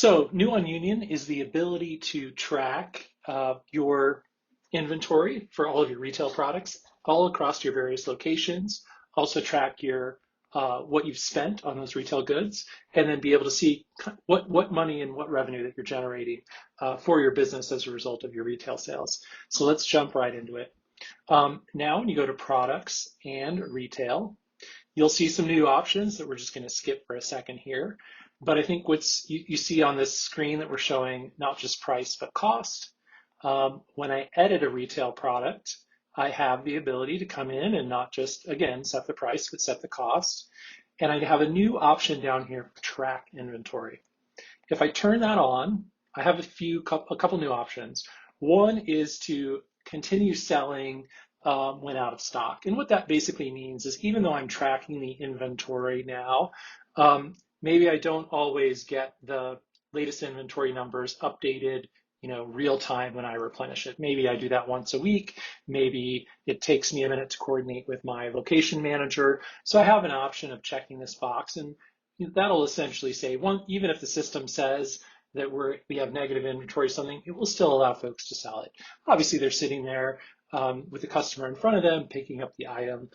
So new on Union is the ability to track your inventory for all of your retail products all across your various locations. Also track your what you've spent on those retail goods, and then be able to see what money and what revenue that you're generating for your business as a result of your retail sales. So let's jump right into it. Now, when you go to products and retail, you'll see some new options that we're just going to skip for a second here. But I think what's you see on this screen that we're showing not just price, but cost. When I edit a retail product, I have the ability to come in and not just, again, set the price, but set the cost. And I have a new option down here, track inventory. If I turn that on, I have a couple new options. One is to continue selling when out of stock. And what that basically means is even though I'm tracking the inventory now, maybe I don't always get the latest inventory numbers updated, real time when I replenish it. Maybe I do that once a week. Maybe it takes me a minute to coordinate with my location manager. So I have an option of checking this box, and that'll essentially say, even if the system says that we have negative inventory or something, it will still allow folks to sell it. Obviously, they're sitting there with the customer in front of them, picking up the item,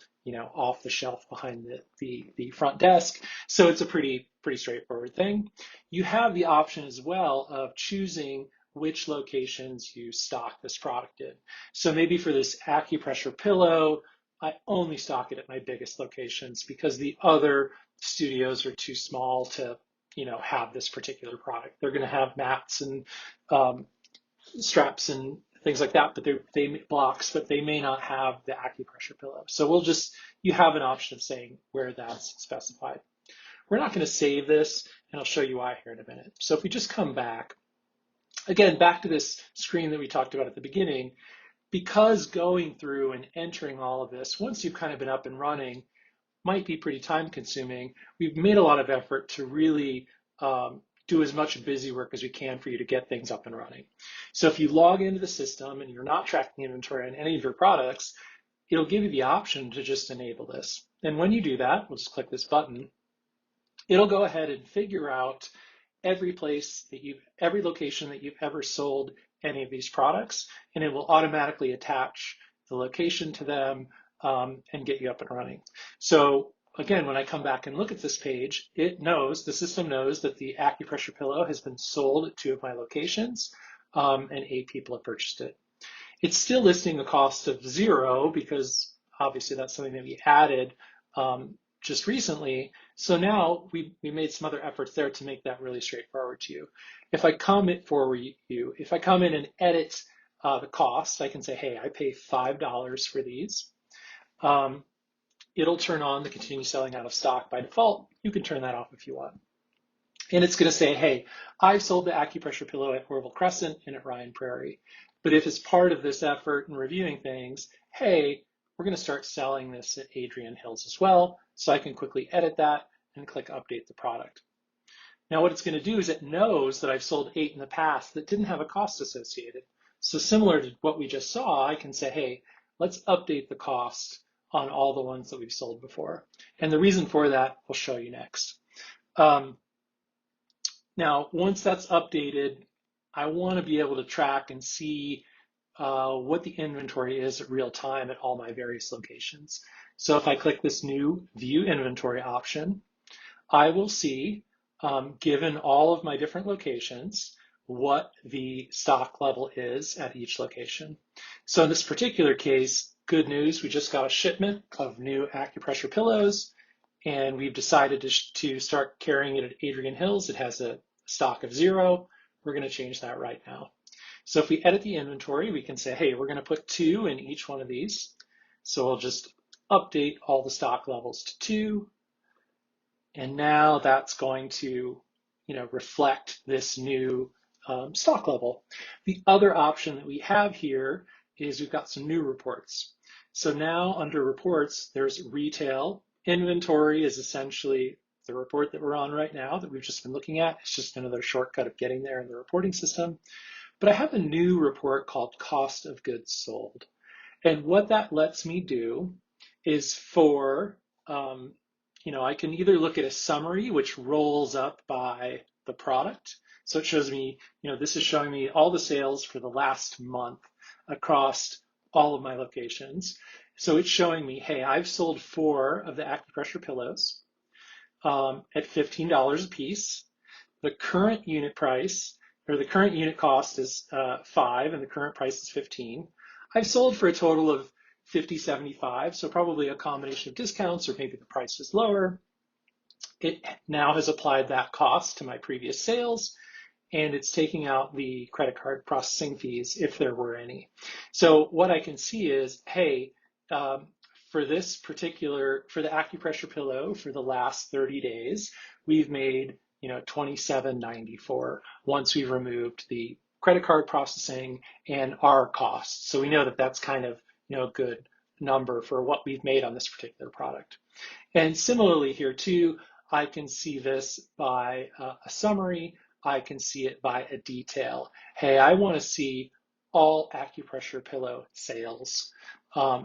off the shelf behind the front desk. So it's a pretty straightforward thing. You have the option as well of choosing which locations you stock this product in. So maybe for this acupressure pillow, I only stock it at my biggest locations because the other studios are too small to have this particular product. They're going to have mats and straps and things like that, but they blocks, but they may not have the acupressure pillow. So you have an option of saying where that's specified. We're not going to save this, and I'll show you why here in a minute. So if we just come back, again, back to this screen that we talked about at the beginning, because going through and entering all of this, once you've kind of been up and running, might be pretty time consuming. We've made a lot of effort to really do as much busy work as we can for you to get things up and running. So if you log into the system and you're not tracking inventory on any of your products, it'll give you the option to just enable this. And when you do that, we'll just click this button, it'll go ahead and figure out every location that you've ever sold any of these products, and it will automatically attach the location to them and get you up and running. So again, when I come back and look at this page, the system knows that the acupressure pillow has been sold at 2 of my locations, and 8 people have purchased it. It's still listing the cost of 0 because obviously that's something that we added just recently. So now we made some other efforts there to make that really straightforward to you. If I come in and edit the cost, I can say, hey, I pay $5 for these. It'll turn on the continue selling out of stock by default. You can turn that off if you want. And it's going to say, hey, I've sold the acupressure pillow at Orville Crescent and at Ryan Prairie. But if it's part of this effort in reviewing things, hey, we're going to start selling this at Adrian Hills as well. So I can quickly edit that and click update the product. Now what it's going to do is it knows that I've sold 8 in the past that didn't have a cost associated. So similar to what we just saw, I can say, hey, let's update the cost on all the ones that we've sold before. And the reason for that, we'll show you next. Now, once that's updated, I want to be able to track and see what the inventory is at real time at all my various locations. So if I click this new View Inventory option, I will see, given all of my different locations, what the stock level is at each location. So in this particular case, good news, we just got a shipment of new acupressure pillows, and we've decided to start carrying it at Adrian Hills. It has a stock of 0. We're going to change that right now. So if we edit the inventory, we can say, hey, we're going to put 2 in each one of these. So we'll just update all the stock levels to 2. And now that's going to reflect this new stock level. The other option that we have here is we've got some new reports. So now under reports, there's retail. Inventory is essentially the report that we're on right now that we've just been looking at. It's just another shortcut of getting there in the reporting system. But I have a new report called Cost of Goods Sold. And what that lets me do is for I can either look at a summary, which rolls up by the product. So it shows me, this is showing me all the sales for the last month across all of my locations. So it's showing me, hey, I've sold 4 of the acupressure pillows at $15 a piece. The current unit price, or the current unit cost is 5, and the current price is 15. I've sold for a total of 50, 75, so probably a combination of discounts, or maybe the price is lower. It now has applied that cost to my previous sales, and it's taking out the credit card processing fees if there were any. So what I can see is, hey, for the acupressure pillow for the last 30 days, we've made $27.94 once we've removed the credit card processing and our costs. So we know that that's kind of a good number for what we've made on this particular product. And similarly here too, I can see this by a summary. I can see it by a detail. Hey, I want to see all acupressure pillow sales.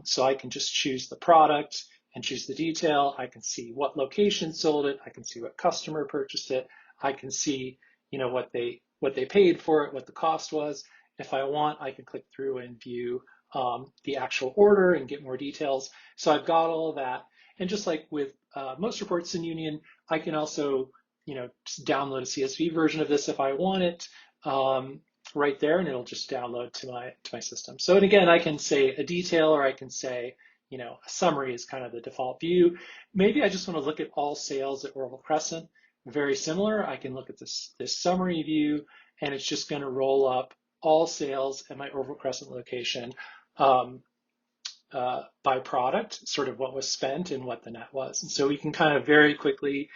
So I can just choose the product and choose the detail. I can see what location sold it. I can see what customer purchased it. I can see, what they paid for it, what the cost was. If I want, I can click through and view the actual order and get more details. So I've got all of that. And just like with most reports in Union, I can also, just download a CSV version of this if I want it right there, and it'll just download to my system. So, and again, I can say a detail, or I can say, a summary is kind of the default view. Maybe I just want to look at all sales at Orville Crescent. Very similar. I can look at this summary view, and it's just going to roll up all sales at my Orville Crescent location. By product, sort of what was spent and what the net was. And so we can kind of very quickly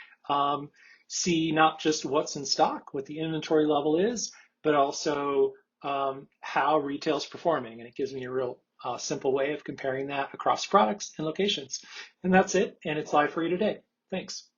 see not just what's in stock, what the inventory level is, but also how retail's performing. And it gives me a real simple way of comparing that across products and locations. And that's it. And it's live for you today. Thanks.